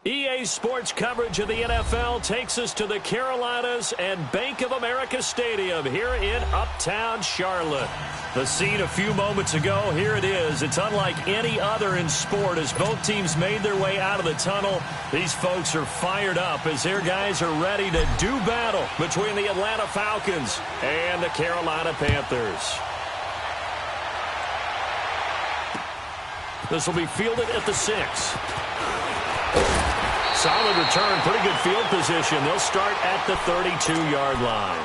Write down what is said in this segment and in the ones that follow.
EA Sports coverage of the NFL takes us to the Carolinas and Bank of America Stadium here in Uptown Charlotte. The scene a few moments ago, here it is. It's unlike any other in sport as both teams made their way out of the tunnel. These folks are fired up as their guys are ready to do battle between the Atlanta Falcons and the Carolina Panthers. This will be fielded at the 6. Solid return, pretty good field position. They'll start at the 32-yard line.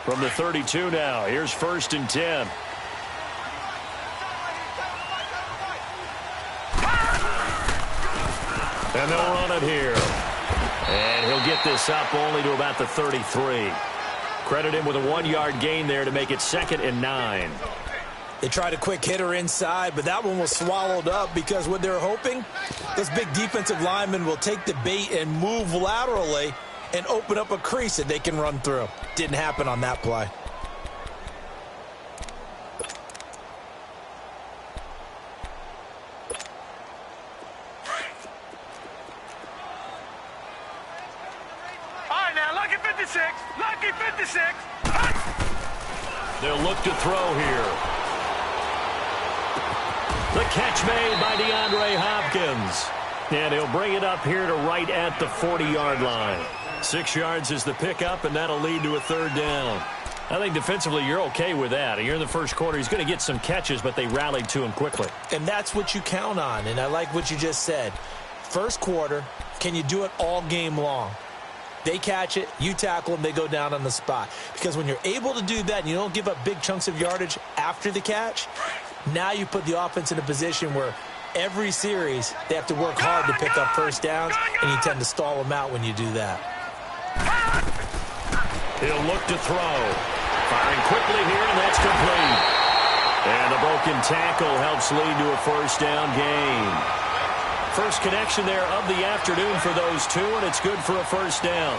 From the 32 now, here's 1st and 10. And they'll run it here. And he'll get this up only to about the 33. Credit him with a 1-yard gain there to make it 2nd and 9. They tried a quick hitter inside, but that one was swallowed up because what they're hoping, this big defensive lineman will take the bait and move laterally and open up a crease that they can run through. Didn't happen on that play. Lucky 56. They'll look to throw here. The catch made by DeAndre Hopkins. And he'll bring it up here to right at the 40-yard line. 6 yards is the pickup, and that'll lead to a 3rd down. I think defensively you're okay with that. Here in the first quarter, he's going to get some catches, but they rallied to him quickly. And that's what you count on, and I like what you just said. First quarter, can you do it all game long? They catch it, you tackle them, they go down on the spot. Because when you're able to do that and you don't give up big chunks of yardage after the catch, now you put the offense in a position where every series they have to work hard to pick up first downs, and you tend to stall them out when you do that. He'll look to throw. Firing quickly here, and that's complete. And the broken tackle helps lead to a 1st down gain. First connection there of the afternoon for those two, and it's good for a 1st down.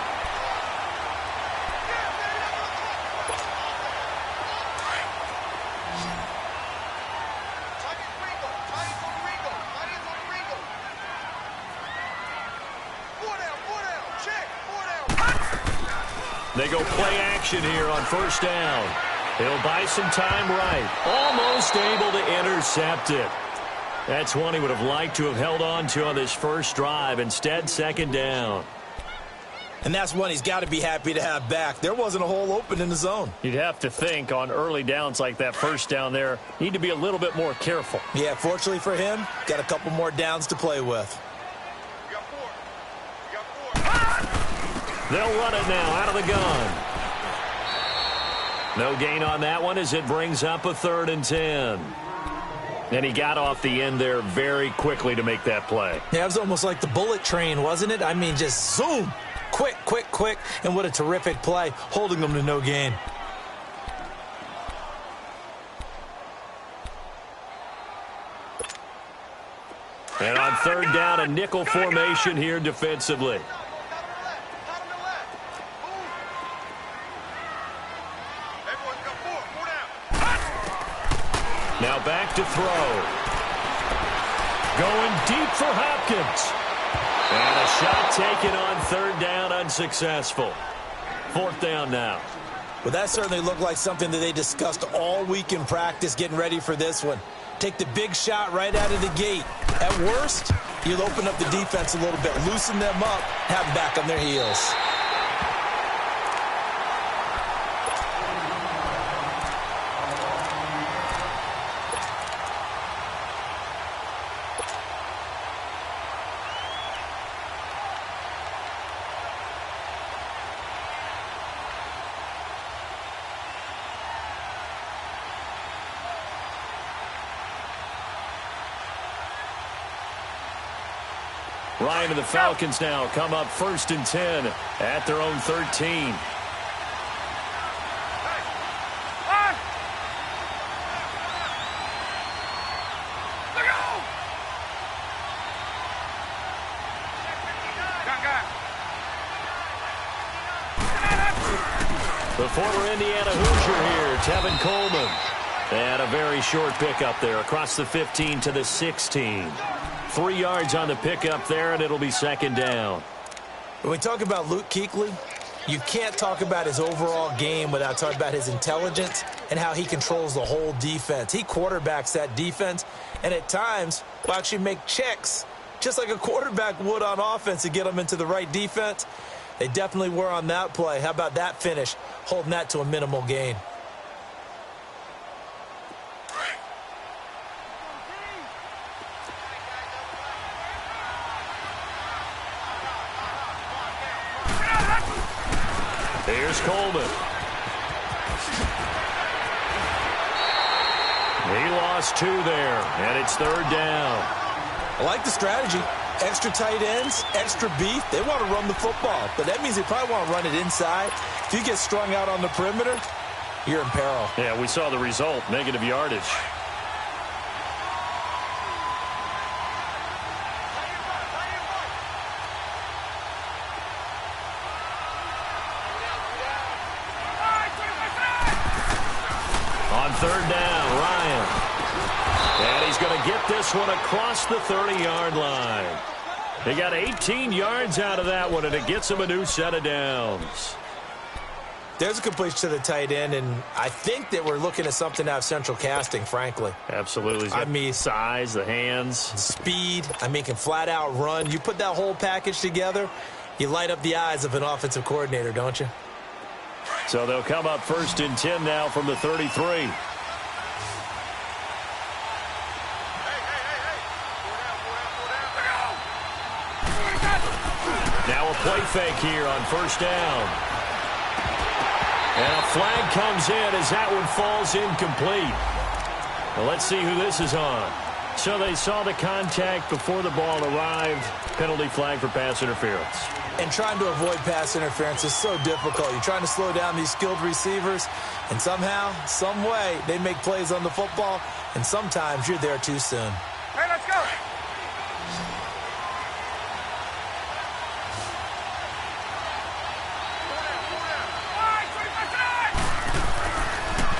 They go play action here on 1st down. He'll buy some time right. Almost able to intercept it. That's one he would have liked to have held on to on this first drive. Instead, 2nd down. And that's one he's got to be happy to have back. There wasn't a hole open in the zone. You'd have to think on early downs like that 1st down there, need to be a little bit more careful. Yeah, fortunately for him, got a couple more downs to play with. They'll run it now out of the gun. No gain on that one as it brings up a 3rd and 10. And he got off the end there very quickly to make that play. Yeah, it was almost like the bullet train, wasn't it? I mean, just zoom. Quick, quick, quick. And what a terrific play, holding them to no gain. And on 3rd down, a nickel formation here defensively. Now back to throw. Going deep for Hopkins. And a shot taken on 3rd down, unsuccessful. 4th down now. Well, that certainly looked like something that they discussed all week in practice getting ready for this one. Take the big shot right out of the gate. At worst, you'll open up the defense a little bit, loosen them up, have them back on their heels. Ryan and the Falcons now come up 1st and 10 at their own 13. The former Indiana Hoosier here, Tevin Coleman. And a very short pickup there across the 15 to the 16. 3 yards on the pickup there, and it'll be second down. When we talk about Luke Kuechly, you can't talk about his overall game without talking about his intelligence and how he controls the whole defense. He quarterbacks that defense, and at times will actually make checks, just like a quarterback would on offense to get them into the right defense. They definitely were on that play. How about that finish, holding that to a minimal gain? Here's Coleman. He lost 2 there, and it's third down. I like the strategy. Extra tight ends, extra beef. They want to run the football, but that means they probably want to run it inside. If you get strung out on the perimeter, you're in peril. Yeah, we saw the result, negative yardage. On third down, Ryan. And he's going to get this one across the 30-yard line. He got 18 yards out of that one, and it gets him a new set of downs. There's a completion to the tight end, and I think that we're looking at something out of central casting, frankly. Absolutely. He's got size, the hands. Speed. I mean, can flat out run. You put that whole package together, you light up the eyes of an offensive coordinator, don't you? So they'll come up first and 10 now from the 33. Now a play fake here on first down. And a flag comes in as that one falls incomplete. Well, let's see who this is on. So they saw the contact before the ball arrived. Penalty flag for pass interference. And trying to avoid pass interference is so difficult. You're trying to slow down these skilled receivers, and somehow, some way, they make plays on the football, and sometimes you're there too soon. Hey, let's go.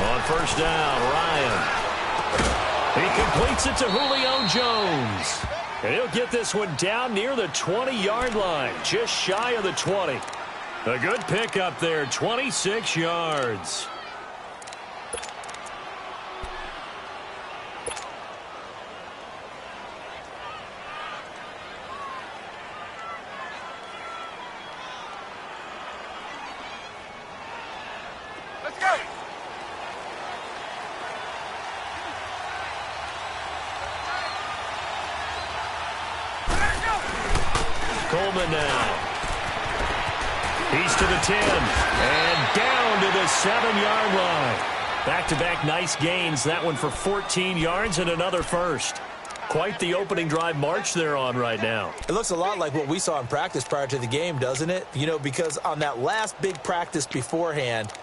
On first down, Ryan. He completes it to Julio Jones. And he'll get this one down near the 20-yard line, just shy of the 20. A good pickup there, 26 yards. Let's go. Coleman now. He's to the 10 and down to the 7-yard line. Back-to-back nice gains. That one for 14 yards and another first. Quite the opening drive march they're on right now. It looks a lot like what we saw in practice prior to the game, doesn't it? You know, because on that last big practice beforehand,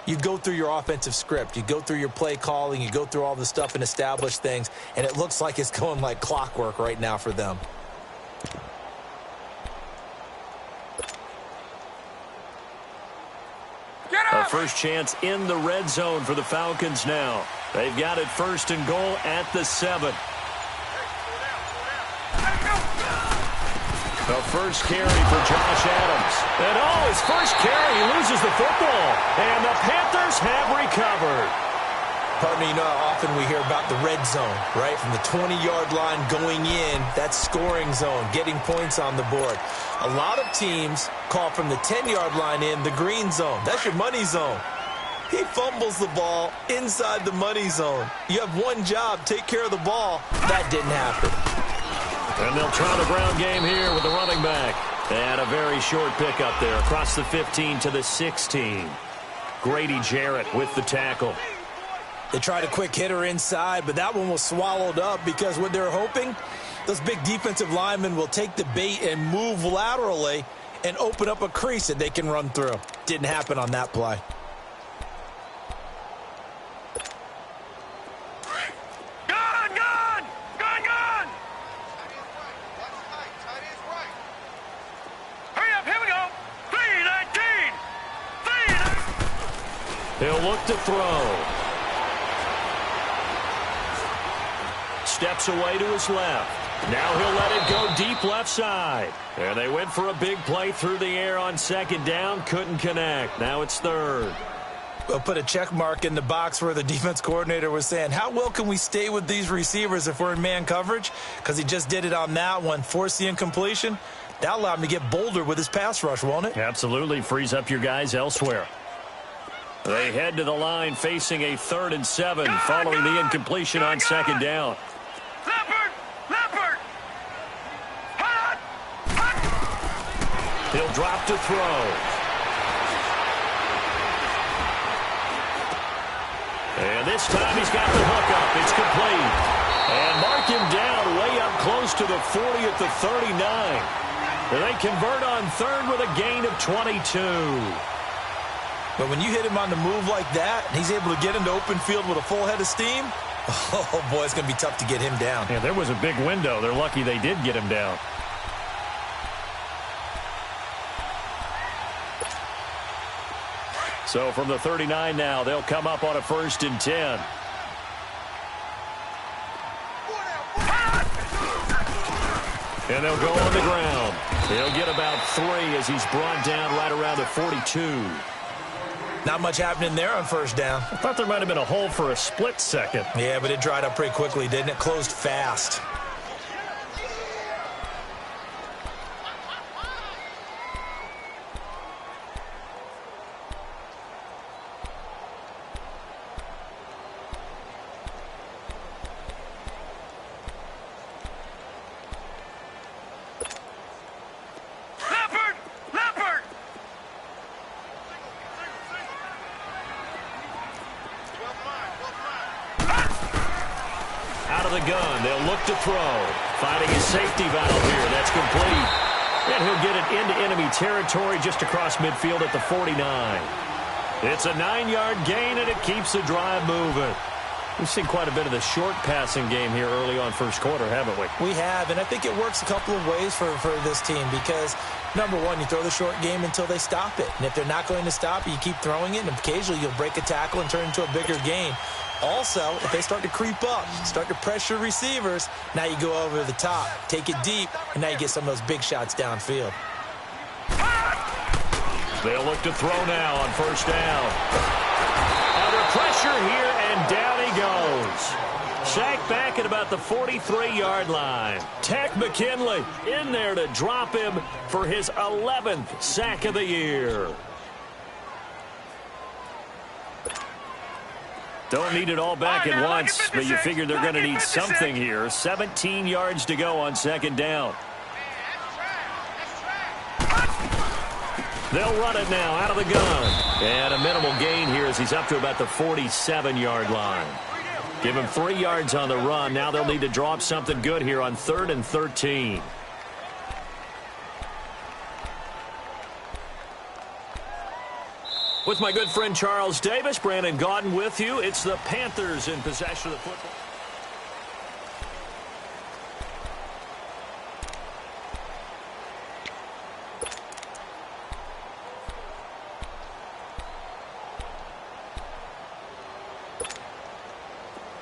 you go through your offensive script. You go through your play calling. You go through all the stuff and establish things. And it looks like it's going like clockwork right now for them. A first chance in the red zone for the Falcons now. They've got it first and goal at the 7. The first carry for Josh Adams. And his first carry, he loses the football. And the Panthers have recovered. Partner, you know how often we hear about the red zone, right? From the 20-yard line going in, that's scoring zone, getting points on the board. A lot of teams call from the 10-yard line in the green zone. That's your money zone. He fumbles the ball inside the money zone. You have one job, take care of the ball. That didn't happen. And they'll try the ground game here with the running back. And a very short pickup there across the 15 to the 16. Grady Jarrett with the tackle. They tried a quick hitter inside, but that one was swallowed up because what they're hoping, those big defensive linemen will take the bait and move laterally and open up a crease that they can run through. Didn't happen on that play. He'll look to throw. Steps away to his left. Now he'll let it go deep left side. And they went for a big play through the air on second down. Couldn't connect. Now it's third. We'll put a check mark in the box where the defense coordinator was saying, how well can we stay with these receivers if we're in man coverage? Because he just did it on that one, forced the incompletion. That allowed him to get bolder with his pass rush, won't it? Absolutely. Frees up your guys elsewhere. They head to the line facing a 3rd and 7 following the incompletion on second down. He'll drop to throw. And this time he's got the hook up. It's complete. And mark him down way up close to the 40 at the 39. And they convert on third with a gain of 22. But when you hit him on the move like that, and he's able to get into open field with a full head of steam, oh, boy, it's going to be tough to get him down. Yeah, there was a big window. They're lucky they did get him down. So from the 39 now, they'll come up on a 1st and 10. And they'll go on the ground. He'll get about 3 as he's brought down right around the 42. Not much happening there on first down. I thought there might have been a hole for a split second. Yeah, but it dried up pretty quickly, didn't it? Closed fast. To throw. Finding his safety valve here. That's complete. And he'll get it into enemy territory just across midfield at the 49. It's a 9-yard gain, and it keeps the drive moving. We've seen quite a bit of the short passing game here early on first quarter, haven't we? We have, and I think it works a couple of ways for this team because, number one, you throw the short game until they stop it. And if they're not going to stop it, you keep throwing it, and occasionally you'll break a tackle and turn it into a bigger gain. Also, if they start to creep up, start to pressure receivers, now you go over the top, take it deep, and now you get some of those big shots downfield. They'll look to throw now on first down. Under pressure here, and down he goes. Sacked back at about the 43-yard line. Tech McKinley in there to drop him for his 11th sack of the year. Don't need it all back at once, but you figure they're going to need something here. 17 yards to go on second down. They'll run it now out of the gun. And a minimal gain here as he's up to about the 47-yard line. Give him 3 yards on the run. Now they'll need to draw up something good here on 3rd and 13. With my good friend Charles Davis, Brandon Gaudin with you. It's the Panthers in possession of the football.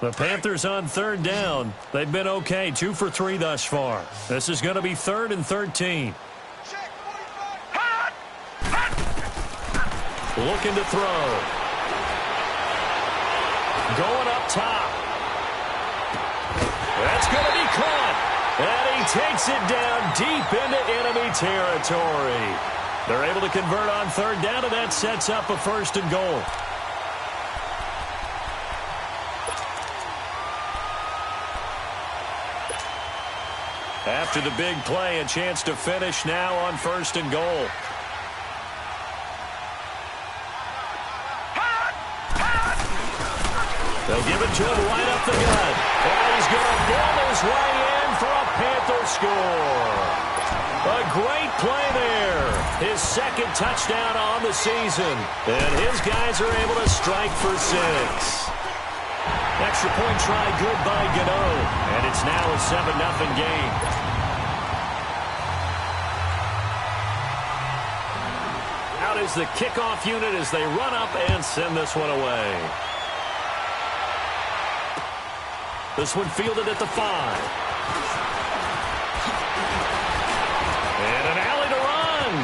The Panthers on 3rd down. They've been okay, 2 for 3 thus far. This is going to be 3rd and 13. Looking to throw. Going up top. That's going to be caught. And he takes it down deep into enemy territory. They're able to convert on 3rd down, and that sets up a 1st and goal. After the big play, a chance to finish now on 1st and goal. They'll give it to him right up the gut. And he's going to ball his way in for a Panther score. A great play there. His 2nd touchdown on the season. And his guys are able to strike for 6. Extra point try good by Gano. And it's now a 7-0 game. is the kickoff unit as they run up and send this one away. This one fielded at the 5. And an alley to run.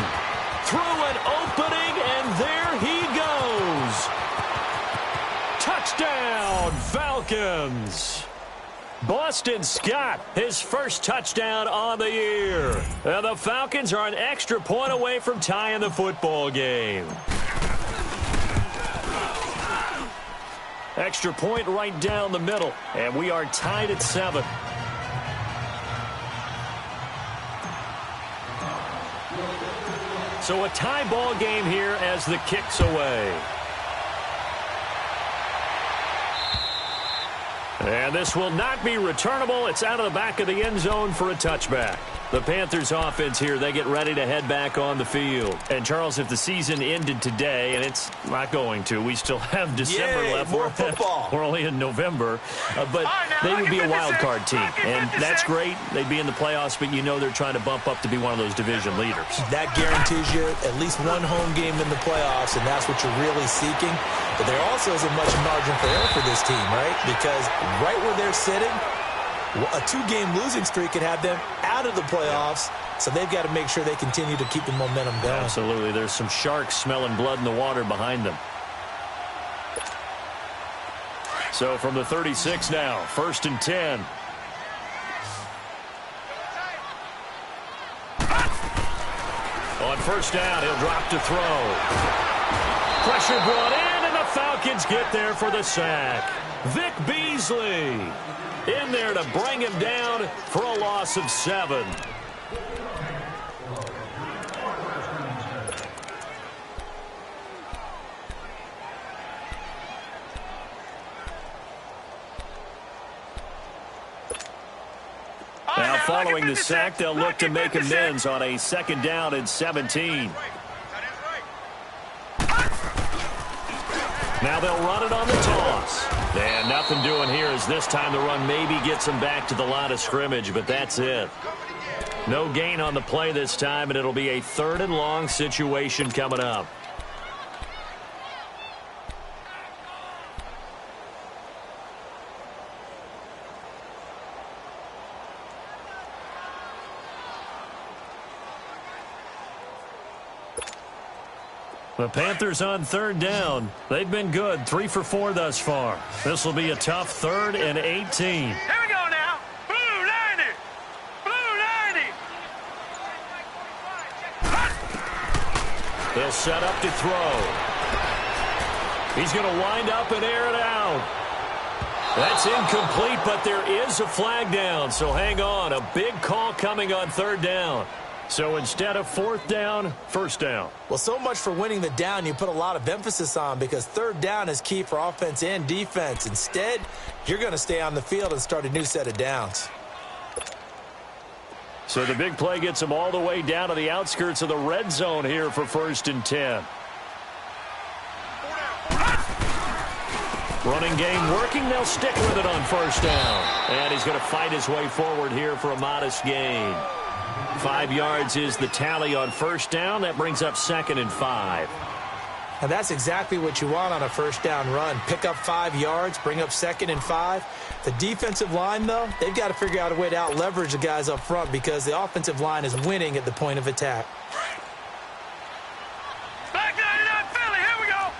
Through an opening, and there he goes. Touchdown, Falcons. Boston Scott, his first touchdown on the year. And the Falcons are an extra point away from tying the football game. Extra point right down the middle, and we are tied at 7. So a tie ball game here as the kick's away. And this will not be returnable. It's out of the back of the end zone for a touchback. The Panthers offense here, they get ready to head back on the field. And, Charles, if the season ended today, and it's not going to, we still have December left. More football. We're only in November. But they would be a wild card team. And that's great. They'd be in the playoffs, but you know they're trying to bump up to be one of those division leaders. That guarantees you at least one home game in the playoffs, and that's what you're really seeking. But there also isn't much margin for error for this team, right? Because right where they're sitting, a 2-game losing streak could have them out of the playoffs, so they've got to make sure they continue to keep the momentum going. Absolutely. There's some sharks smelling blood in the water behind them. So from the 36 now, 1st and 10. On 1st down, he'll drop to throw. Pressure brought in, and the Falcons get there for the sack. Vic Beasley in there to bring him down for a loss of 7. Now following the sack, they'll look to make amends on a 2nd down and 17. Now they'll run it on the toss. And nothing doing here as this time the run maybe gets them back to the line of scrimmage, but that's it. No gain on the play this time, and it'll be a 3rd and long situation coming up. The Panthers on 3rd down. They've been good, 3 for 4 thus far. This will be a tough 3rd and 18. Here we go now. Blue 90. Blue 90. They'll set up to throw. He's going to wind up and air it out. That's incomplete, but there is a flag down, so hang on. A big call coming on 3rd down. So instead of 4th down, 1st down. Well, so much for winning the down you put a lot of emphasis on, because 3rd down is key for offense and defense. Instead, you're going to stay on the field and start a new set of downs. So the big play gets them all the way down to the outskirts of the red zone here for 1st and 10. Running game working. They'll stick with it on 1st down. And he's going to fight his way forward here for a modest gain. 5 yards is the tally on 1st down. That brings up 2nd and 5. And that's exactly what you want on a 1st down run. Pick up 5 yards, bring up 2nd and 5. The defensive line, though, they've got to figure out a way to out-leverage the guys up front, because the offensive line is winning at the point of attack. Back 99 Philly, here we go.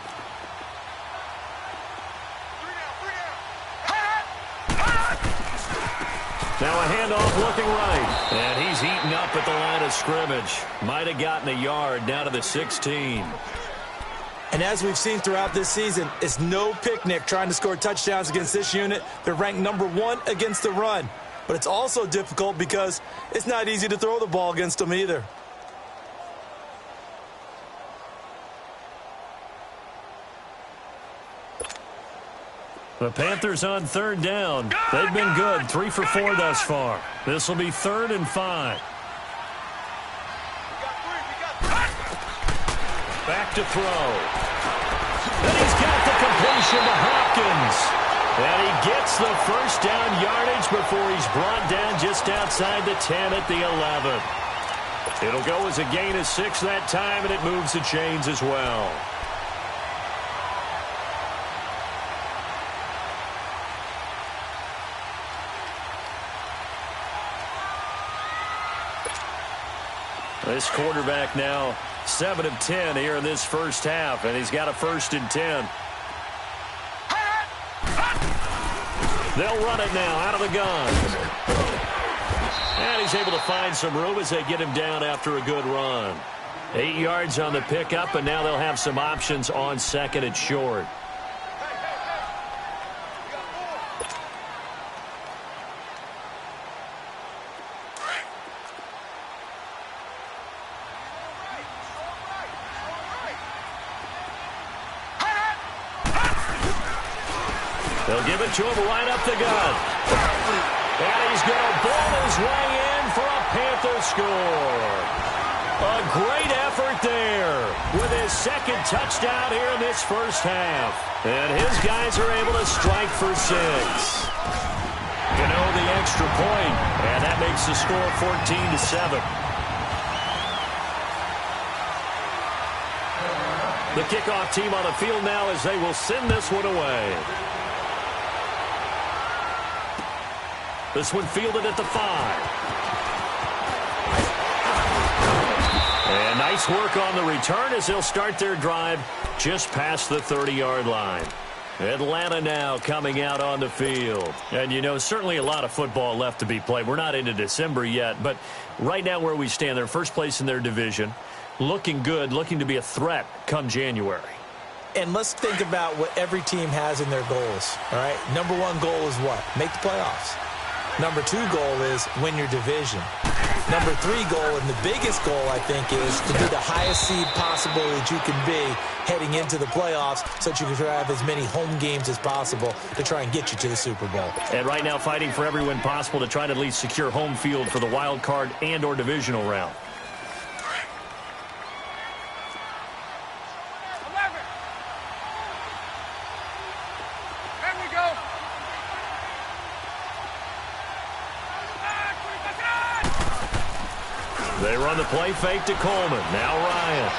Now a handoff looking right. And he's eaten up at the line of scrimmage. Might have gotten a yard down to the 16. And as we've seen throughout this season, it's no picnic trying to score touchdowns against this unit. They're ranked number 1 against the run. But it's also difficult because it's not easy to throw the ball against them either. The Panthers on 3rd down. They've been good, 3 for 4 thus far. This will be 3rd and 5. Back to throw. And he's got the completion to Hopkins. And he gets the 1st down yardage before he's brought down just outside the 10 at the 11. It'll go as a gain of 6 that time, and it moves the chains as well. This quarterback now 7 of 10 here in this first half, and he's got a 1st and 10. They'll run it now out of the gun. And he's able to find some room as they get him down after a good run. 8 yards on the pickup, and now they'll have some options on 2nd and short. They'll give it to him right up the gut. And he's going to ball his way in for a Panther score. A great effort there with his 2nd touchdown here in this first half. And his guys are able to strike for 6. The extra point, and that makes the score 14-7. The kickoff team on the field now as they will send this one away. This one fielded at the 5. And nice work on the return as they'll start their drive just past the 30-yard line. Atlanta now coming out on the field. And, certainly a lot of football left to be played. We're not into December yet, but right now where we stand, they're first place in their division. Looking good, looking to be a threat come January. And let's think about what every team has in their goals, all right? Number 1 goal is what? Make the playoffs. Number 2 goal is win your division. Number 3 goal, and the biggest goal, I think, is to be the highest seed possible that you can be heading into the playoffs so that you can have as many home games as possible to try and get you to the Super Bowl. And right now fighting for every win possible to try to at least secure home field for the wild card and or divisional round. They run the play fake to Coleman. Now Ryan.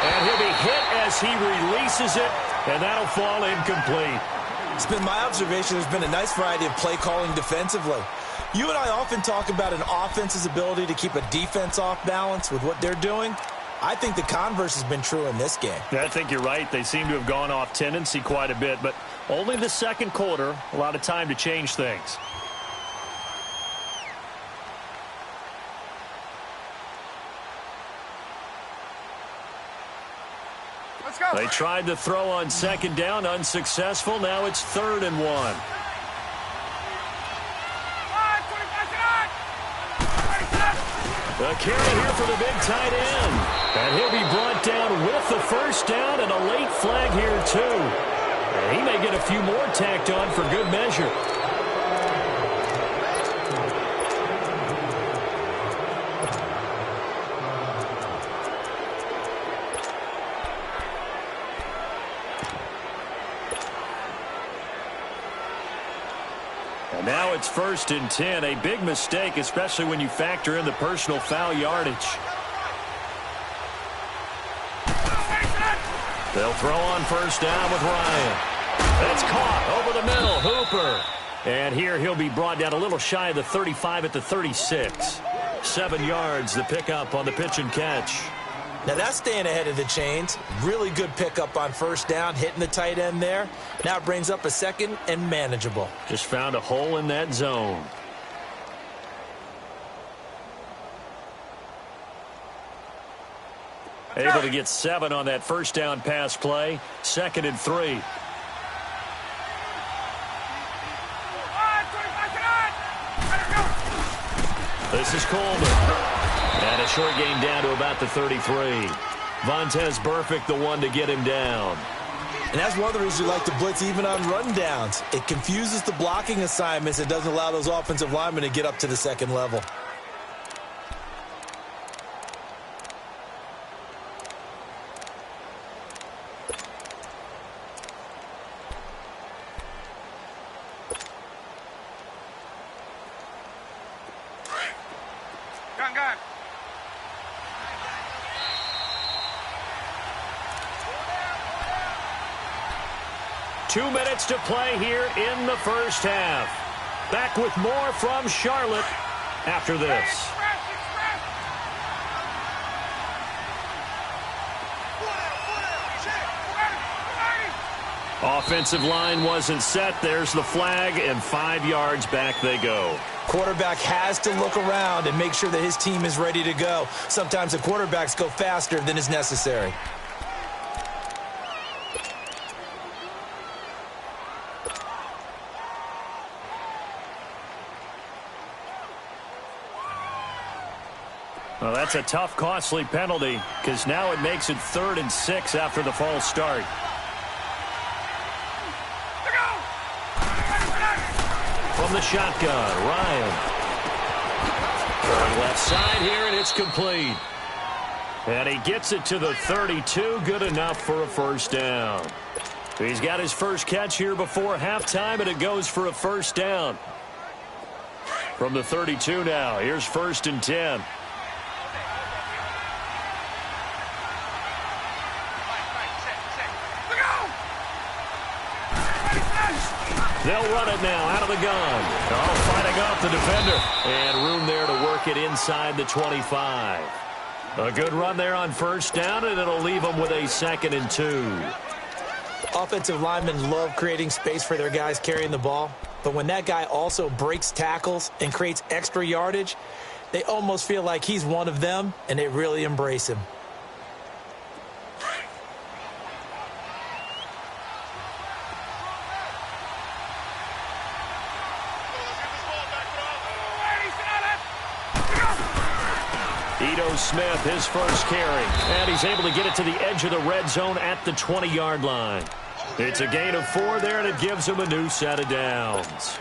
And he'll be hit as he releases it, and that'll fall incomplete. It's been my observation there's been a nice variety of play calling defensively. You and I often talk about an offense's ability to keep a defense off balance with what they're doing. I think the converse has been true in this game. I think you're right. They seem to have gone off tendency quite a bit, but only the 2nd quarter, a lot of time to change things. They tried to throw on 2nd down, unsuccessful. Now it's 3rd and 1. The carry here for the big tight end. And he'll be brought down with the 1st down and a late flag here too. And he may get a few more tacked on for good measure. Now it's 1st and 10. A big mistake, especially when you factor in the personal foul yardage. They'll throw on 1st down with Ryan. That's caught over the middle. Hooper. And here he'll be brought down a little shy of the 35 at the 36. 7 yards, the pickup on the pitch and catch. Now that's staying ahead of the chains. Really good pickup on 1st down, hitting the tight end there. Now it brings up a 2nd and manageable. Just found a hole in that zone. Able to get 7 on that 1st down pass play. 2nd and 3. This is Coleman. And a short gain down to about the 33. Vontez Burfict, the one to get him down. And that's one of the reasons you like to blitz even on rundowns. It confuses the blocking assignments. It doesn't allow those offensive linemen to get up to the 2nd level. Gun. 2 minutes to play here in the first half. Back with more from Charlotte after this. Offensive line wasn't set. There's the flag, and 5 yards back they go. Quarterback has to look around and make sure that his team is ready to go. Sometimes the quarterbacks go faster than is necessary. Well, that's a tough, costly penalty because now it makes it 3rd and 6 after the false start. From the shotgun, Ryan. Left side here, and it's complete. And he gets it to the 32, good enough for a first down. He's got his first catch here before halftime, and it goes for a first down. From the 32 now, here's 1st and 10. They'll run it now out of the gun. Oh, fighting off the defender. And room there to work it inside the 25. A good run there on first down, and it'll leave them with a 2nd and 2. Offensive linemen love creating space for their guys carrying the ball. But when that guy also breaks tackles and creates extra yardage, they almost feel like he's one of them, and they really embrace him. Smith, his first carry, and he's able to get it to the edge of the red zone at the 20-yard line. It's a gain of 4 there, and it gives him a new set of downs.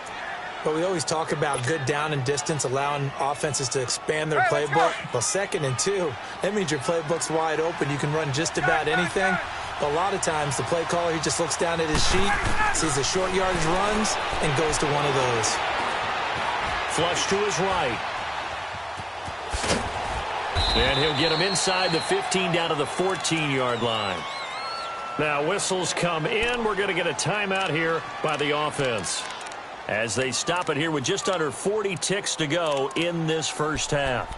But we always talk about good down and distance, allowing offenses to expand their playbook. Well, 2nd and 2, that means your playbook's wide open. You can run just about anything. But a lot of times, the play caller, he just looks down at his sheet, sees the short yardage runs, and goes to one of those. Flush to his right. And he'll get him inside the 15 down to the 14-yard line. Now whistles come in. We're going to get a timeout here by the offense as they stop it here with just under 40 ticks to go in this first half.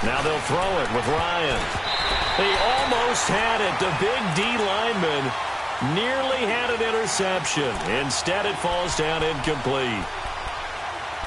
Now they'll throw it with Ryan. He almost had it. The big D lineman nearly had an interception. Instead, it falls down incomplete.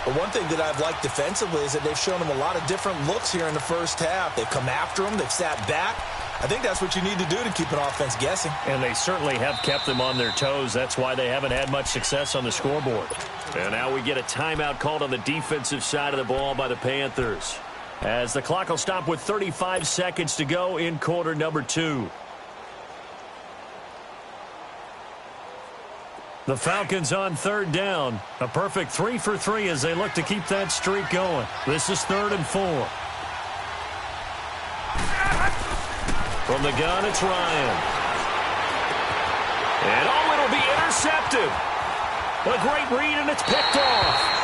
Well, one thing that I've liked defensively is that they've shown him a lot of different looks here in the first half. They've come after him. They've sat back. I think that's what you need to do to keep an offense guessing. And they certainly have kept them on their toes. That's why they haven't had much success on the scoreboard. And now we get a timeout called on the defensive side of the ball by the Panthers, as the clock will stop with 35 seconds to go in quarter number 2. The Falcons on 3rd down. A perfect 3 for 3 as they look to keep that streak going. This is 3rd and 4. From the gun, it's Ryan. And it'll be intercepted. A great read, and it's picked off.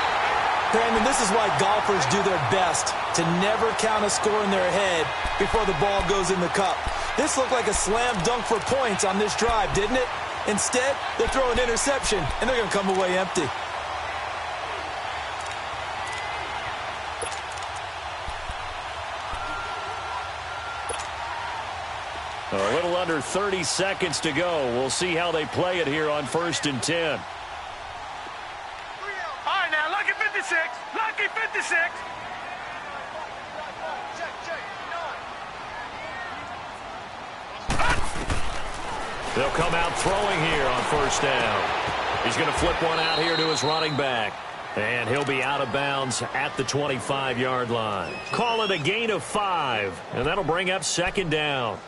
Brandon, this is why golfers do their best to never count a score in their head before the ball goes in the cup. This looked like a slam dunk for points on this drive, didn't it? Instead, they throw an interception, and they're going to come away empty. A little under 30 seconds to go. We'll see how they play it here on 1st and 10. All right, now, lucky 56. Lucky 56. They'll come out throwing here on 1st down. He's going to flip one out here to his running back. And he'll be out of bounds at the 25-yard line. Call it a gain of 5, and that'll bring up 2nd down.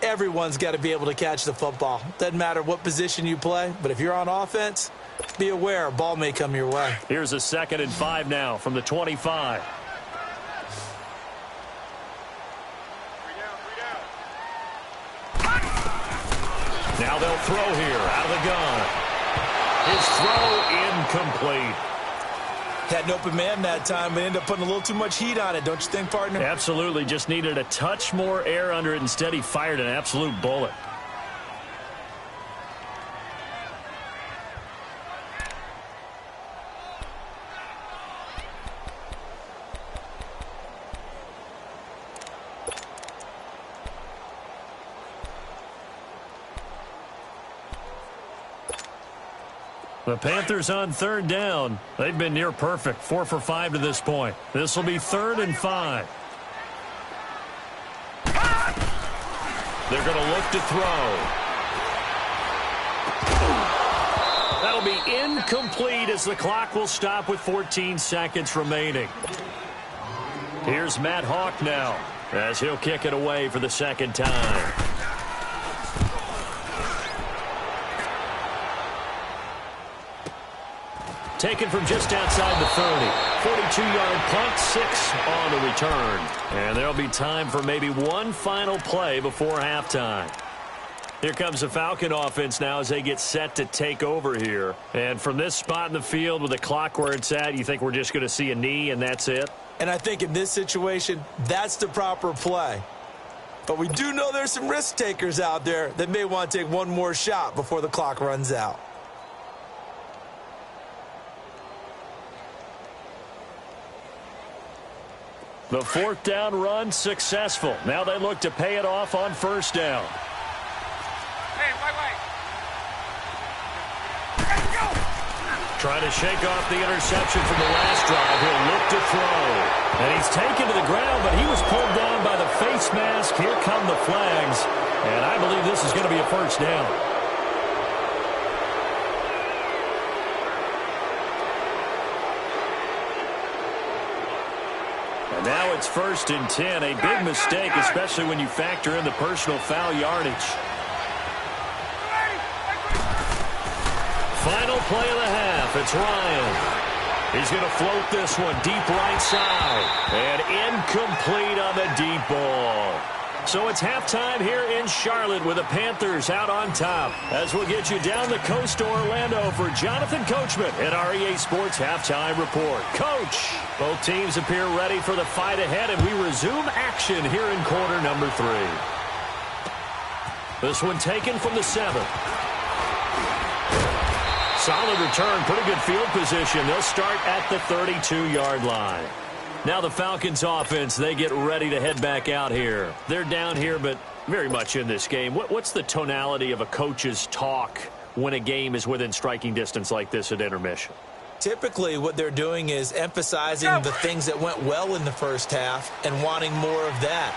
Everyone's got to be able to catch the football. Doesn't matter what position you play, but if you're on offense, be aware a ball may come your way. Here's a 2nd and 5 now from the 25. Now they'll throw here out of the gun. His throw incomplete. Had an open man that time, but ended up putting a little too much heat on it, don't you think, partner? Absolutely. Just needed a touch more air under it. Instead, he fired an absolute bullet. The Panthers on third down. They've been near perfect, 4 for 5 to this point. This will be 3rd and 5. They're going to look to throw. That'll be incomplete as the clock will stop with 14 seconds remaining. Here's Matt Hawk now as he'll kick it away for the second time. Taken from just outside the 30. 42-yard punt, 6 on the return. And there'll be time for maybe one final play before halftime. Here comes the Falcon offense now as they get set to take over here. And from this spot in the field with the clock where it's at, you think we're just going to see a knee and that's it? And I think in this situation, that's the proper play. But we do know there's some risk takers out there that may want to take one more shot before the clock runs out. The 4th down run successful. Now they look to pay it off on 1st down. Hey, wait. Let's go! Trying to shake off the interception from the last drive. He'll look to throw. And he's taken to the ground, but he was pulled down by the face mask. Here come the flags. And I believe this is going to be a 1st down. Now it's 1st and 10. A big mistake, especially when you factor in the personal foul yardage. Final play of the half. It's Ryan. He's going to float this one deep right side. And incomplete on the deep ball. So it's halftime here in Charlotte with the Panthers out on top. As we'll get you down the coast to Orlando for Jonathan Coachman at our EA Sports Halftime Report. Coach, both teams appear ready for the fight ahead, and we resume action here in quarter number 3. This one taken from the 7. Solid return, pretty good field position. They'll start at the 32-yard line. Now the Falcons offense, they get ready to head back out here. They're down here, but very much in this game. What's the tonality of a coach's talk when a game is within striking distance like this at intermission? Typically, what they're doing is emphasizing the things that went well in the first half and wanting more of that.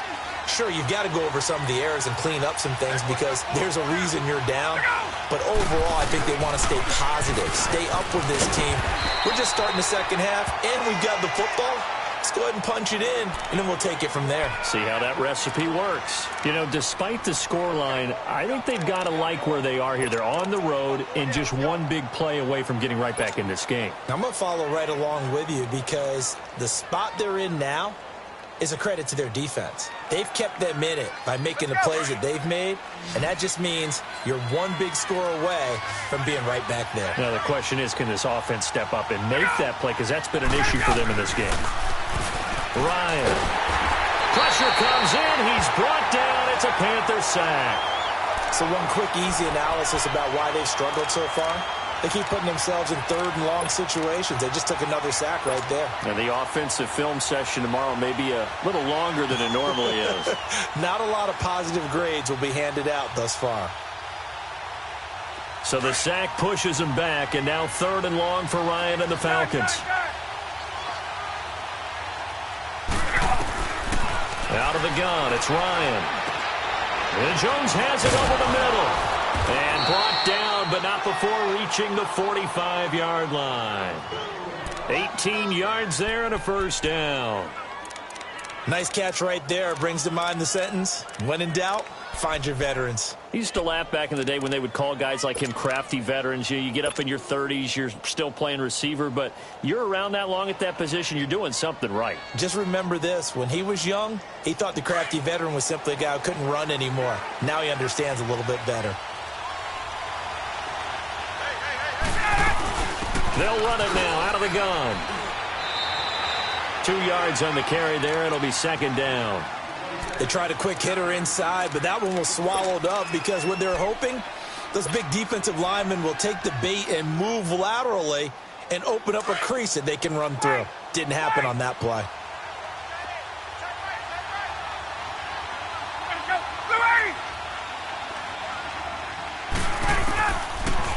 Sure, you've got to go over some of the errors and clean up some things because there's a reason you're down. But overall, I think they want to stay positive, stay up with this team. We're just starting the second half, and we've got the football. Let's go ahead and punch it in, and then we'll take it from there. See how that recipe works. You know, despite the scoreline, I think they've got to like where they are here. They're on the road and just one big play away from getting right back in this game. I'm going to follow right along with you because the spot they're in now is a credit to their defense. They've kept them in it by making the plays that they've made, and that just means you're one big score away from being right back there. Now, the question is, can this offense step up and make that play? Because that's been an issue for them in this game. Ryan. Pressure comes in. He's brought down. It's a Panther sack. So one quick, easy analysis about why they've struggled so far. They keep putting themselves in 3rd and long situations. They just took another sack right there. And the offensive film session tomorrow may be a little longer than it normally is. Not a lot of positive grades will be handed out thus far. So the sack pushes him back, and now 3rd and long for Ryan and the Falcons. Out of the gun, it's Ryan. And Jones has it over the middle. And brought down, but not before reaching the 45-yard line. 18 yards there and a 1st down. Nice catch right there. Brings to mind the sentence, when in doubt, find your veterans. He used to laugh back in the day when they would call guys like him crafty veterans. You get up in your 30s, you're still playing receiver, but you're around that long at that position, you're doing something right. Just remember this. When he was young, he thought the crafty veteran was simply a guy who couldn't run anymore. Now he understands a little bit better. They'll run it now out of the gun. 2 yards on the carry there. It'll be second down. They tried a quick hitter inside, but that one was swallowed up because what they're hoping, those big defensive linemen will take the bait and move laterally and open up a crease that they can run through. Didn't happen on that play.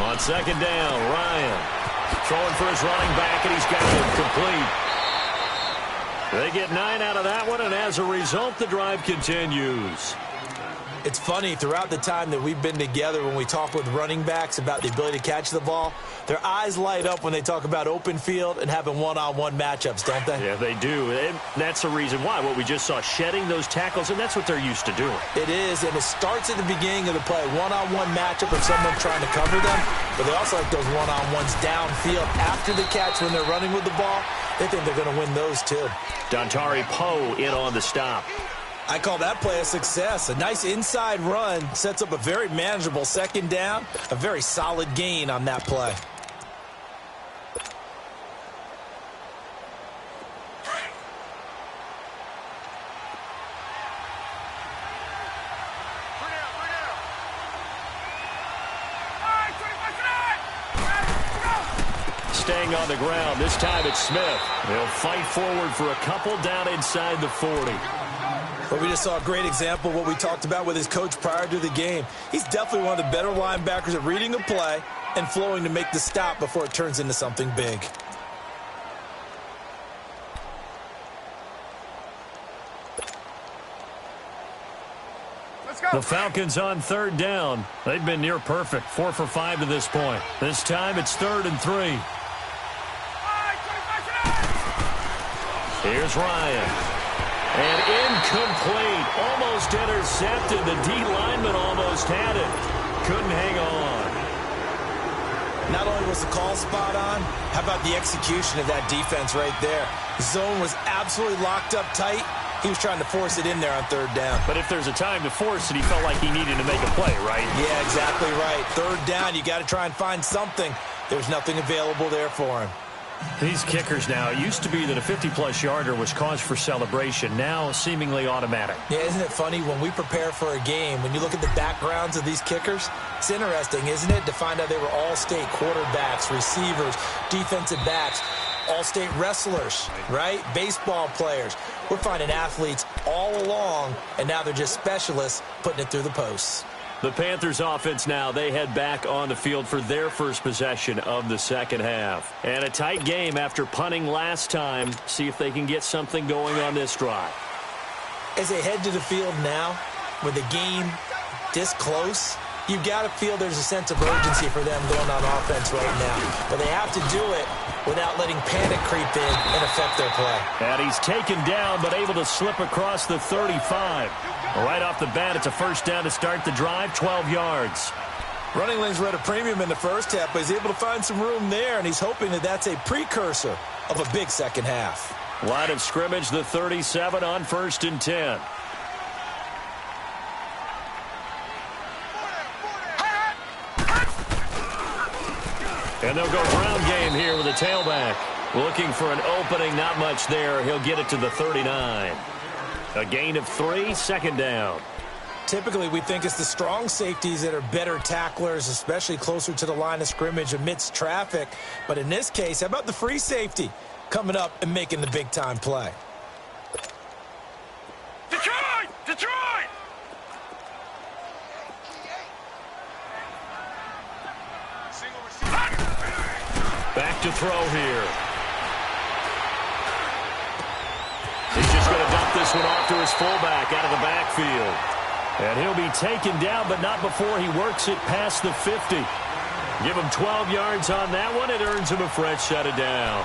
On second down, Ryan throwing for his running back, and he's got it complete. They get 9 out of that one, and as a result, the drive continues. It's funny, throughout the time that we've been together, when we talk with running backs about the ability to catch the ball, their eyes light up when they talk about open field and having one-on-one matchups, don't they? Yeah, they do. And that's the reason why. What we just saw, shedding those tackles, and that's what they're used to doing. It is, and it starts at the beginning of the play. One-on-one matchup of someone trying to cover them, but they also like those one-on-ones downfield after the catch when they're running with the ball. They think they're going to win those, too. Dontari Poe in on the stop. I call that play a success. A nice inside run sets up a very manageable second down. A very solid gain on that play. Staying on the ground. This time it's Smith. They'll fight forward for a couple down inside the 40. But we just saw a great example of what we talked about with his coach prior to the game. He's definitely one of the better linebackers at reading a play and flowing to make the stop before it turns into something big. The Falcons on third down. They've been near perfect, 4 for 5 to this point. This time it's 3rd and 3. Here's Ryan. And incomplete. Almost intercepted. The D lineman almost had it. Couldn't hang on. Not only was the call spot on, how about the execution of that defense right there? The zone was absolutely locked up tight. He was trying to force it in there on third down. But if there's a time to force it, he felt like he needed to make a play, right? Yeah, exactly right. Third down, you got to try and find something. There's nothing available there for him. These kickers now, it used to be that a 50-plus yarder was cause for celebration. Now, seemingly automatic. Yeah, isn't it funny when we prepare for a game, when you look at the backgrounds of these kickers, it's interesting, isn't it, to find out they were all-state quarterbacks, receivers, defensive backs, all-state wrestlers, right? Baseball players. We're finding athletes all along, and now they're just specialists putting it through the posts. The Panthers offense now, they head back on the field for their first possession of the second half. And a tight game after punting last time. See if they can get something going on this drive. As they head to the field now, with the game this close, you've got to feel there's a sense of urgency for them going on offense right now. But they have to do it without letting panic creep in and affect their play. And he's taken down, but able to slip across the 35. Right off the bat, it's a first down to start the drive, 12 yards. Running lanes were at a premium in the first half, but he's able to find some room there, and he's hoping that that's a precursor of a big second half. Line of scrimmage, the 37 on 1st and 10. And they'll go ground game here with a tailback. Looking for an opening, not much there. He'll get it to the 39. A gain of 3, second down. Typically, we think it's the strong safeties that are better tacklers, especially closer to the line of scrimmage amidst traffic. But in this case, how about the free safety coming up and making the big-time play? Detroit! Detroit! Back to throw here. He's just going to dump this one off to his fullback out of the backfield. And he'll be taken down, but not before he works it past the 50. Give him 12 yards on that one. It earns him a fresh set of downs.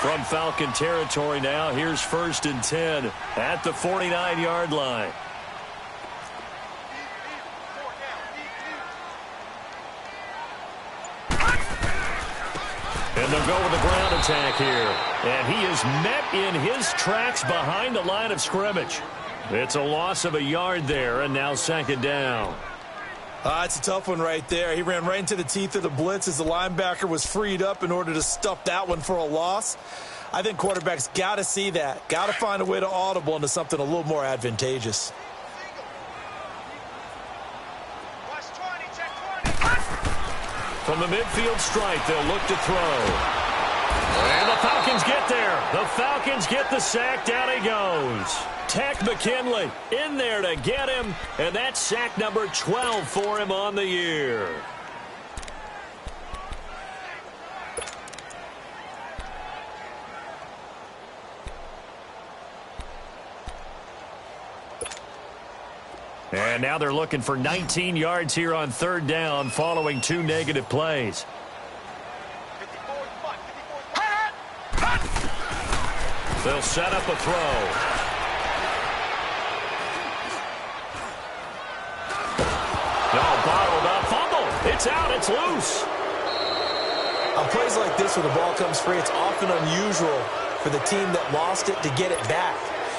From Falcon territory now, here's 1st and 10 at the 49-yard line. And they'll go with the ground attack here. And he is met in his tracks behind the line of scrimmage. It's a loss of a yard there, and now second down. It's a tough one right there. He ran right into the teeth of the blitz as the linebacker was freed up in order to stuff that one for a loss. I think quarterbacks got to see that. Got to find a way to audible into something a little more advantageous. From the midfield stripe, they'll look to throw. And the Falcons get there. The Falcons get the sack. Down he goes. Tech McKinley in there to get him, and that's sack number 12 for him on the year. And now they're looking for 19 yards here on third down following 2 negative plays. They'll set up a throw. Bottled up, fumble. It's out, it's loose. On plays like this where the ball comes free, it's often unusual for the team that lost it to get it back.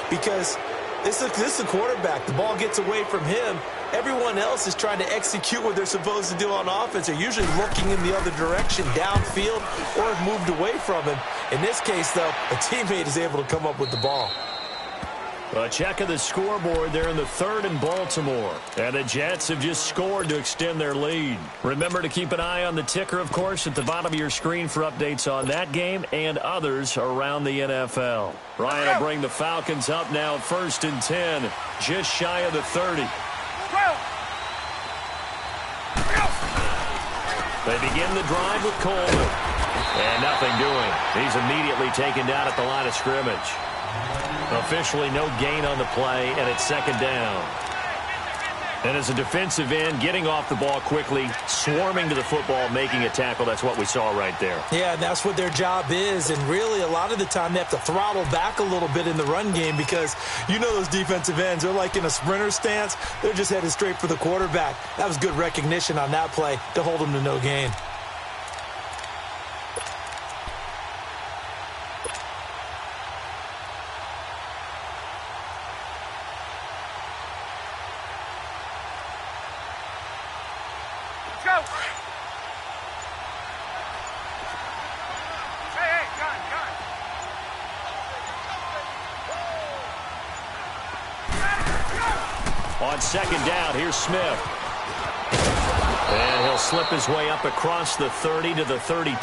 Because this is a quarterback. The ball gets away from him. Everyone else is trying to execute what they're supposed to do on offense. They're usually looking in the other direction, downfield, or have moved away from him. In this case, though, a teammate is able to come up with the ball. A check of the scoreboard there in the third in Baltimore. And the Jets have just scored to extend their lead. Remember to keep an eye on the ticker, of course, at the bottom of your screen for updates on that game and others around the NFL. Ryan will bring the Falcons up now 1st and 10, just shy of the 30. They begin the drive with Coleman. And nothing doing. He's immediately taken down at the line of scrimmage. Officially no gain on the play, and it's second down. And as a defensive end, getting off the ball quickly, swarming to the football, making a tackle, that's what we saw right there. Yeah, and that's what their job is. And really, a lot of the time, they have to throttle back a little bit in the run game because you know those defensive ends, they're like in a sprinter stance. They're just headed straight for the quarterback. That was good recognition on that play to hold them to no gain. On second down, here's Smith. And he'll slip his way up across the 30 to the 32.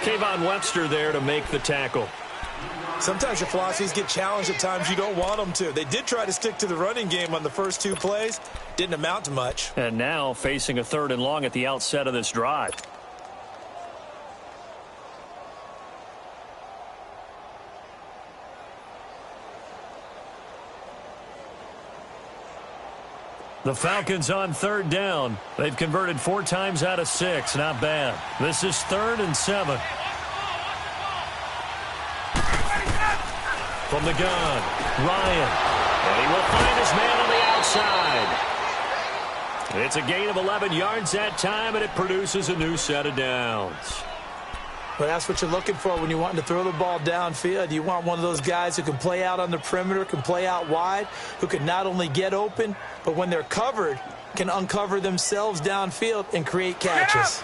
Kayvon Webster there to make the tackle. Sometimes your philosophies get challenged at times you don't want them to. They did try to stick to the running game on the first 2 plays. Didn't amount to much. And now facing a 3rd and long at the outset of this drive. The Falcons on 3rd down. They've converted 4 times out of 6. Not bad. This is 3rd and 7. From the gun, Ryan. And he will find his man on the outside. It's a gain of 11 yards that time, and it produces a new set of downs. But that's what you're looking for when you're wanting to throw the ball downfield. You want one of those guys who can play out on the perimeter, can play out wide, who can not only get open, but when they're covered, can uncover themselves downfield and create catches.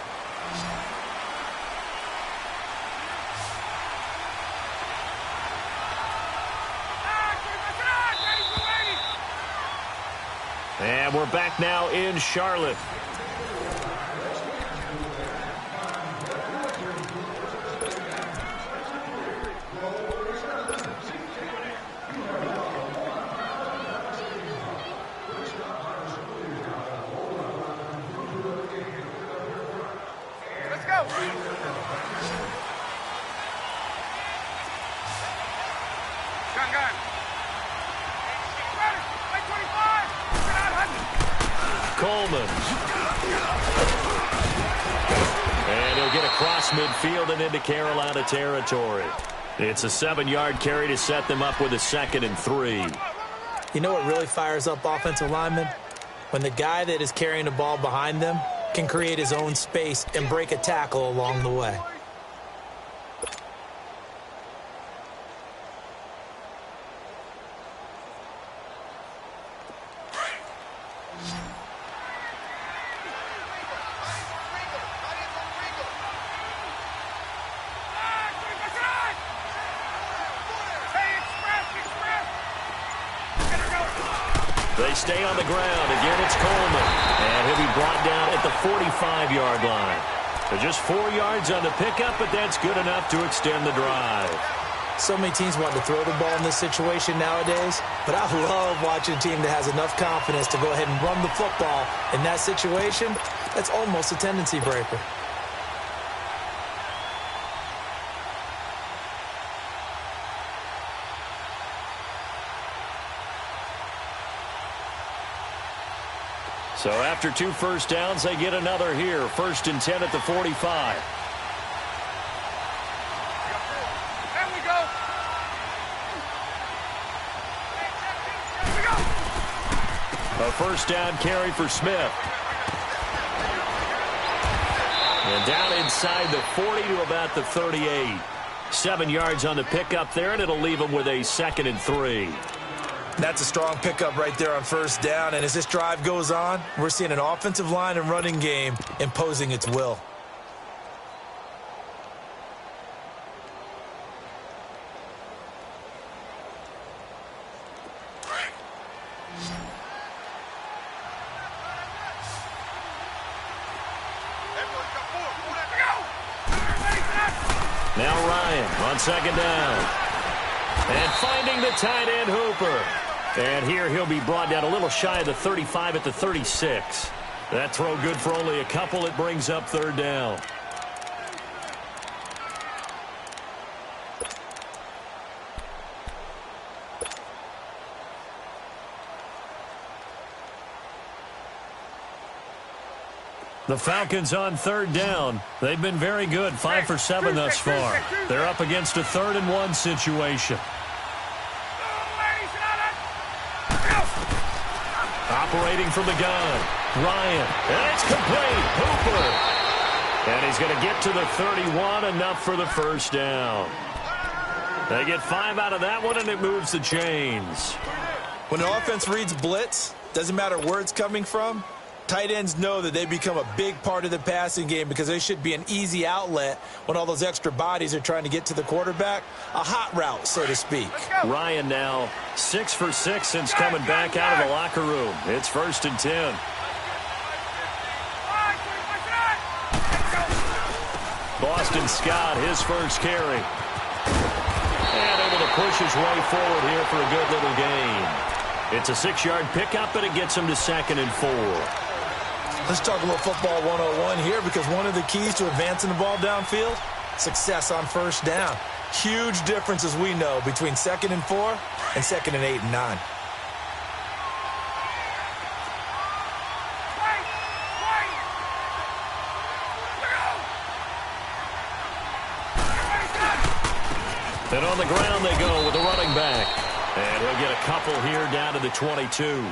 And we're back now in Charlotte. Coleman. And he'll get across midfield and into Carolina territory. It's a 7-yard carry to set them up with a 2nd and 3. You know what really fires up offensive linemen? When the guy that is carrying the ball behind them can create his own space and break a tackle along the way. they stay on the ground. Again, it's Coleman. And he'll be brought down at the 45-yard line. So just 4 yards on the pickup, but that's good enough to extend the drive. So many teams want to throw the ball in this situation nowadays, but I love watching a team that has enough confidence to go ahead and run the football. In that situation, that's almost a tendency breaker. So after 2 first downs, they get another here. 1st and 10 at the 45. There we go. A first down carry for Smith. And down inside the 40 to about the 38. 7 yards on the pickup there, and it'll leave them with a 2nd and 3. That's a strong pickup right there on first down, and as this drive goes on, we're seeing an offensive line and running game imposing its will. Now Ryan on 2nd down. And finding the tight end Hooper. And here he'll be brought down a little shy of the 35 at the 36. That throw good for only a couple. It brings up 3rd down. The Falcons on 3rd down. They've been very good, 5 for 7 thus far. They're up against a 3rd and 1 situation. Operating from the gun, Ryan, and it's complete, Hooper. And he's going to get to the 31, enough for the first down. They get 5 out of that one, and it moves the chains. When the offense reads blitz, doesn't matter where it's coming from, tight ends know that they become a big part of the passing game because they should be an easy outlet when all those extra bodies are trying to get to the quarterback. A hot route, so to speak. Ryan now 6 for 6 since coming back out of the locker room. It's 1st and 10. Boston Scott, his first carry. And able to push his way forward here for a good little gain. It's a 6-yard pickup, but it gets him to 2nd and 4. Let's talk a little football 101 here because one of the keys to advancing the ball downfield, success on first down. Huge difference, as we know, between 2nd and 4 and 2nd and 8 and 9. And on the ground they go with a running back. And he'll get a couple here down to the 22.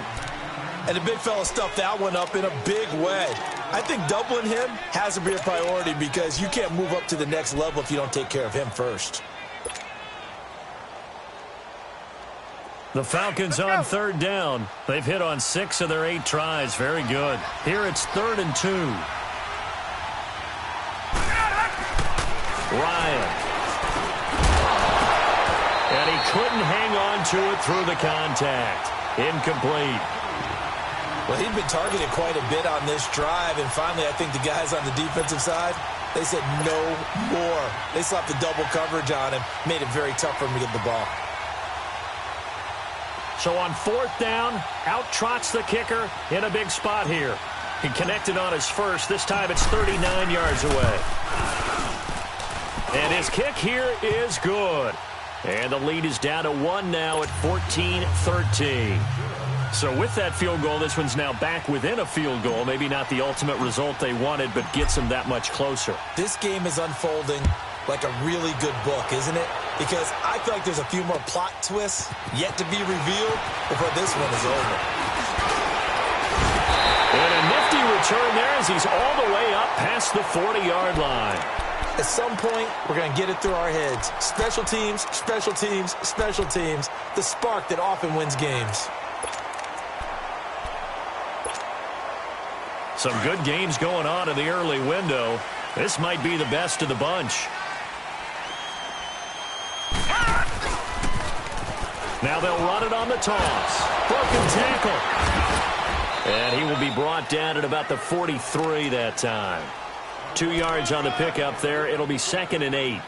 And the big fella stuffed that one up in a big way. I think doubling him has to be a priority because you can't move up to the next level if you don't take care of him first. The Falcons on 3rd down. They've hit on 6 of their 8 tries. Very good. Here it's 3rd and 2. Ryan. And he couldn't hang on to it through the contact. Incomplete. Well, he'd been targeted quite a bit on this drive, and finally I think the guys on the defensive side, they said no more. They slapped the double coverage on him, made it very tough for him to get the ball. So on 4th down, out trots the kicker in a big spot here. He connected on his first. This time it's 39 yards away. And his kick here is good. And the lead is down to 1 now at 14-13. So with that field goal, this one's now back within a field goal. Maybe not the ultimate result they wanted, but gets them that much closer. This game is unfolding like a really good book, isn't it? Because I feel like there's a few more plot twists yet to be revealed before this one is over. And a nifty return there as he's all the way up past the 40-yard line. At some point, we're going to get it through our heads. Special teams, special teams, special teams. The spark that often wins games. Some good games going on in the early window. This might be the best of the bunch. Now they'll run it on the toss. Broken tackle. And he will be brought down at about the 43 that time. 2 yards on the pickup there. It'll be 2nd and 8.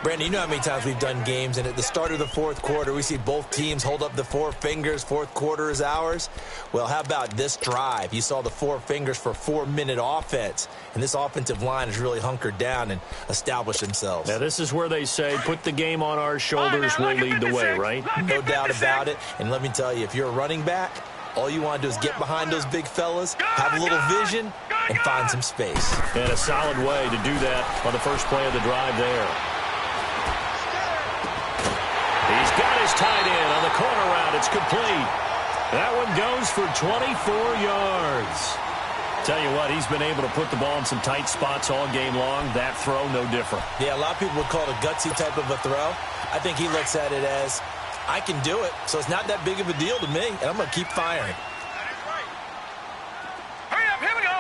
Brandon, you know how many times we've done games, and at the start of the fourth quarter, we see both teams hold up the 4 fingers, fourth quarter is ours. Well, how about this drive? You saw the 4 fingers for 4-minute offense, and this offensive line has really hunkered down and established themselves. Now, this is where they say, put the game on our shoulders, we'll lead the way, right? No doubt about it, and let me tell you, if you're a running back, all you want to do is get behind those big fellas, have a little vision, and find some space. And a solid way to do that on the first play of the drive there. He's got his tight end on the corner route. It's complete. That one goes for 24 yards. Tell you what, he's been able to put the ball in some tight spots all game long. That throw, no different. Yeah, a lot of people would call it a gutsy type of a throw. I think he looks at it as, I can do it, so it's not that big of a deal to me, and I'm going to keep firing. Hurry up, here we go.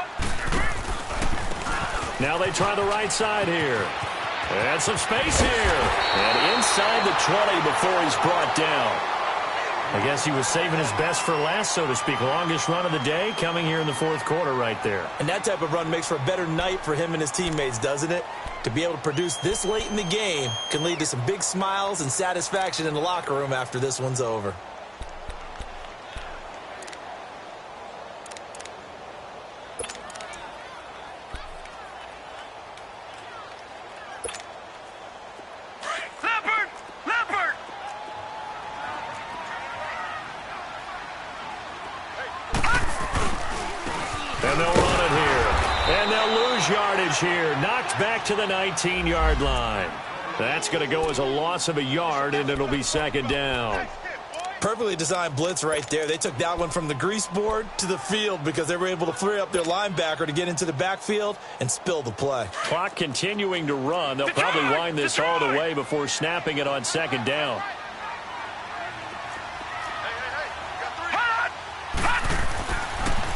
Now they try the right side here. And some space here. And inside the 20 before he's brought down. I guess he was saving his best for last, so to speak. Longest run of the day coming here in the fourth quarter right there. And that type of run makes for a better night for him and his teammates, doesn't it? To be able to produce this late in the game can lead to some big smiles and satisfaction in the locker room after this one's over. And they'll run it here. And they'll lose yardage here. Knocked back to the 19-yard line. That's going to go as a loss of a yard, and it'll be 2nd down. Perfectly designed blitz right there. They took that one from the grease board to the field because they were able to free up their linebacker to get into the backfield and spill the play. Clock continuing to run. They'll probably wind this all the way before snapping it on 2nd down.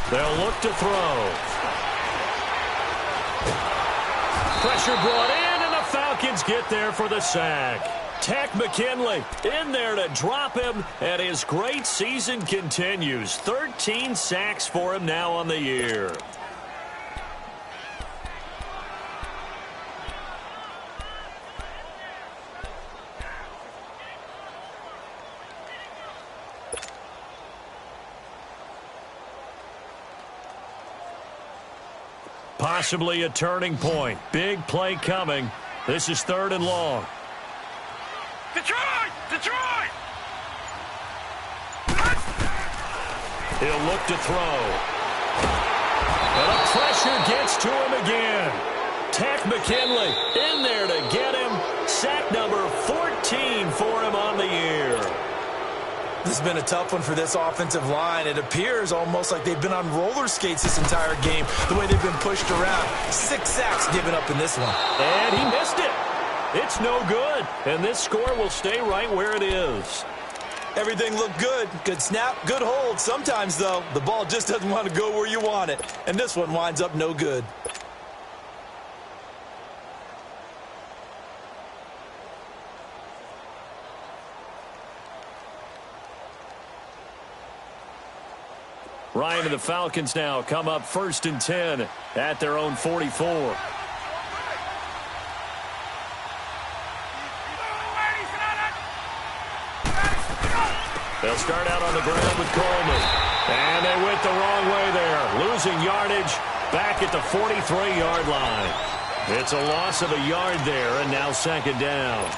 They'll look to throw. Pressure brought in, and the Falcons get there for the sack. Takk McKinley in there to drop him, and his great season continues. 13 sacks for him now on the year. Possibly a turning point. Big play coming. This is 3rd and long. Detroit! Detroit! He'll look to throw. And the pressure gets to him again. Takk McKinley in there to get him. Sack number 14 for him on the year. This has been a tough one for this offensive line. It appears almost like they've been on roller skates this entire game, the way they've been pushed around. 6 sacks given up in this one. And he missed it. It's no good. And this score will stay right where it is. Everything looked good. Good snap, good hold. Sometimes, though, the ball just doesn't want to go where you want it. And this one winds up no good. Ryan and the Falcons now come up 1st and 10 at their own 44. They'll start out on the ground with Coleman. And they went the wrong way there. Losing yardage back at the 43-yard line. It's a loss of a yard there, and now 2nd down.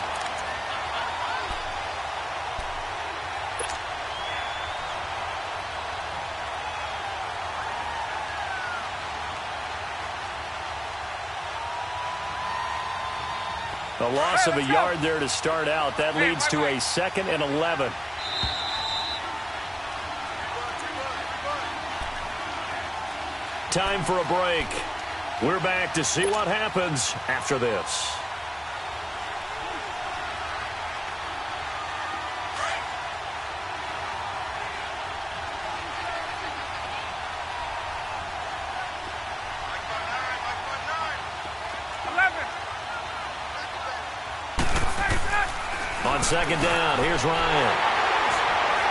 A loss of a yard there to start out. That leads to a 2nd and 11. Time for a break. We're back to see what happens after this. On 2nd down, here's Ryan.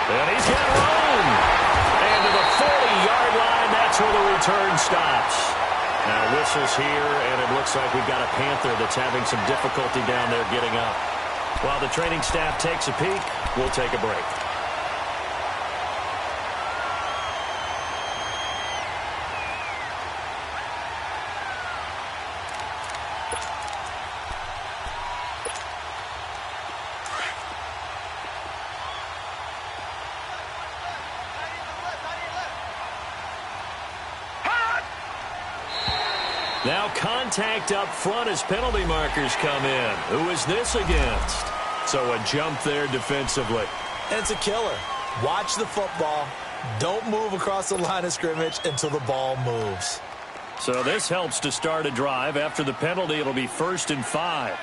And he's got room. And to the 40-yard line, that's where the return stops. Now whistles here, and it looks like we've got a Panther that's having some difficulty down there getting up. While the training staff takes a peek, we'll take a break. Now contact up front as penalty markers come in. Who is this against? So a jump there defensively. And it's a killer. Watch the football. Don't move across the line of scrimmage until the ball moves. So this helps to start a drive. After the penalty, it'll be 1st and 5.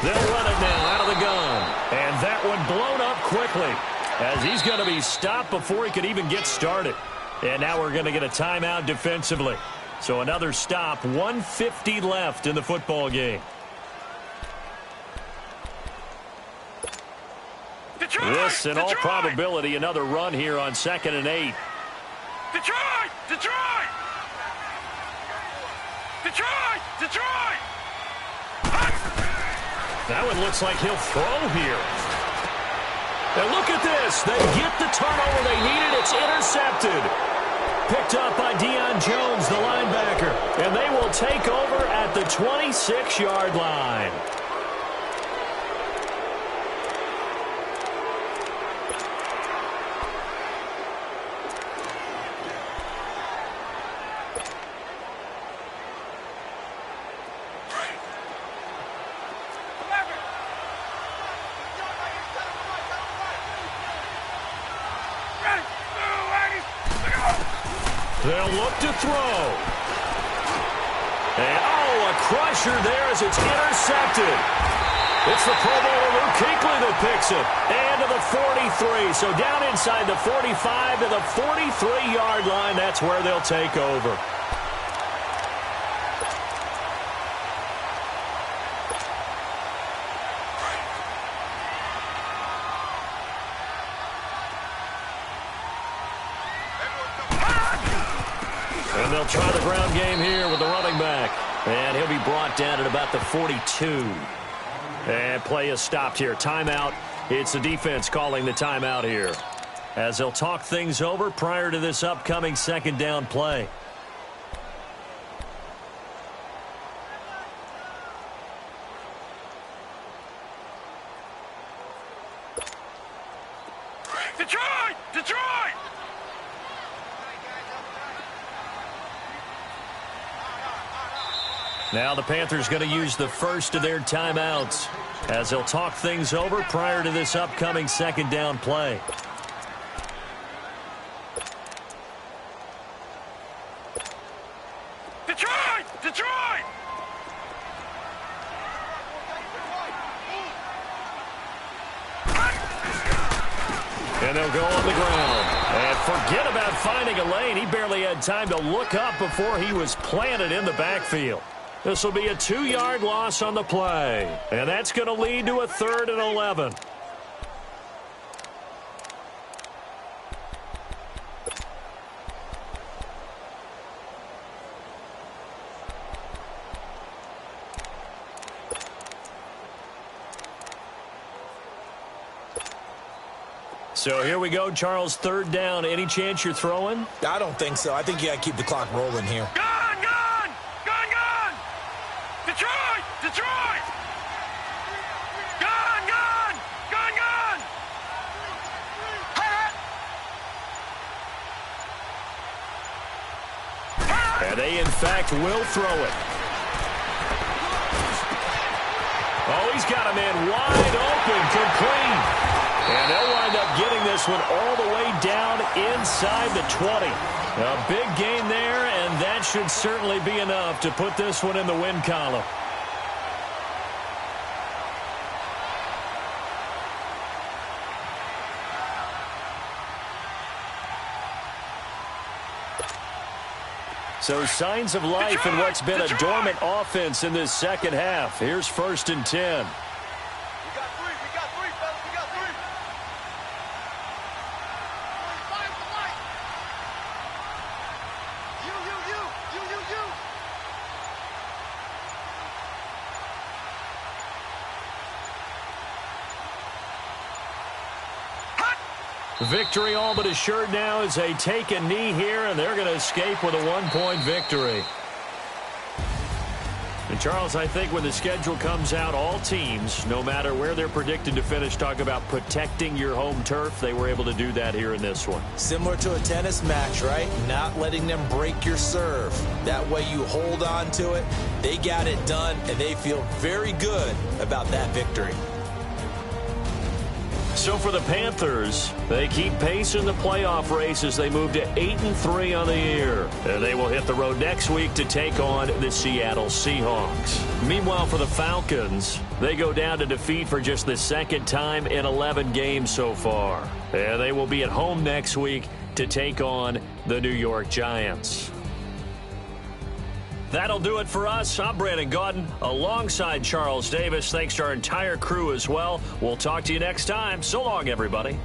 They'll run it now out of the gun. And that one blown up quickly, as he's going to be stopped before he could even get started. And now we're going to get a timeout defensively. So another stop, 1:50 left in the football game. This, in all probability, another run here on 2nd and 8. Detroit! Detroit! Detroit! Detroit! That one looks like he'll throw here. And look at this. They get the turnover they needed. It's intercepted. Picked up by Deion Jones, the linebacker. And they will take over at the 26-yard line. They'll look to throw. And, a crusher there as it's intercepted. It's the Pro Bowler Luke Kuechly that picks it. And to the 43. So down inside the 45 to the 43-yard line. That's where they'll take over. And they'll try the ground game here with the running back. And he'll be brought down at about the 42. And play is stopped here. Timeout. It's the defense calling the timeout here, as they'll talk things over prior to this upcoming 2nd down play. Detroit! Detroit! Now the Panthers going to use the first of their timeouts, as they'll talk things over prior to this upcoming 2nd down play. Detroit! Detroit! And they'll go on the ground. And forget about finding a lane. He barely had time to look up before he was planted in the backfield. This will be a 2-yard loss on the play. And that's going to lead to a 3rd and 11. So here we go, Charles, 3rd down. Any chance you're throwing? I don't think so. I think you got to keep the clock rolling here. Gun! Gun! Gun! Gun! Detroit! Detroit! Gun! Gun! Gun! Gun! And they, in fact, will throw it. Oh, he's got a man wide open, complete. And they'll wind up getting this one all the way down inside the 20. A big gain there, and that should certainly be enough to put this one in the win column. So signs of life in what's been a dormant offense in this 2nd half. Here's 1st and 10. Victory all but assured now as they take a knee here, and they're going to escape with a 1-point victory. And Charles, I think when the schedule comes out, all teams, no matter where they're predicted to finish, talk about protecting your home turf. They were able to do that here in this one. Similar to a tennis match, right? Not letting them break your serve. That way you hold on to it. They got it done, and they feel very good about that victory. So for the Panthers, they keep pace in the playoff race as they move to 8-3 on the year. And they will hit the road next week to take on the Seattle Seahawks. Meanwhile, for the Falcons, they go down to defeat for just the second time in 11 games so far. And they will be at home next week to take on the New York Giants. That'll do it for us. I'm Brandon Gaudin alongside Charles Davis. Thanks to our entire crew as well. We'll talk to you next time. So long, everybody.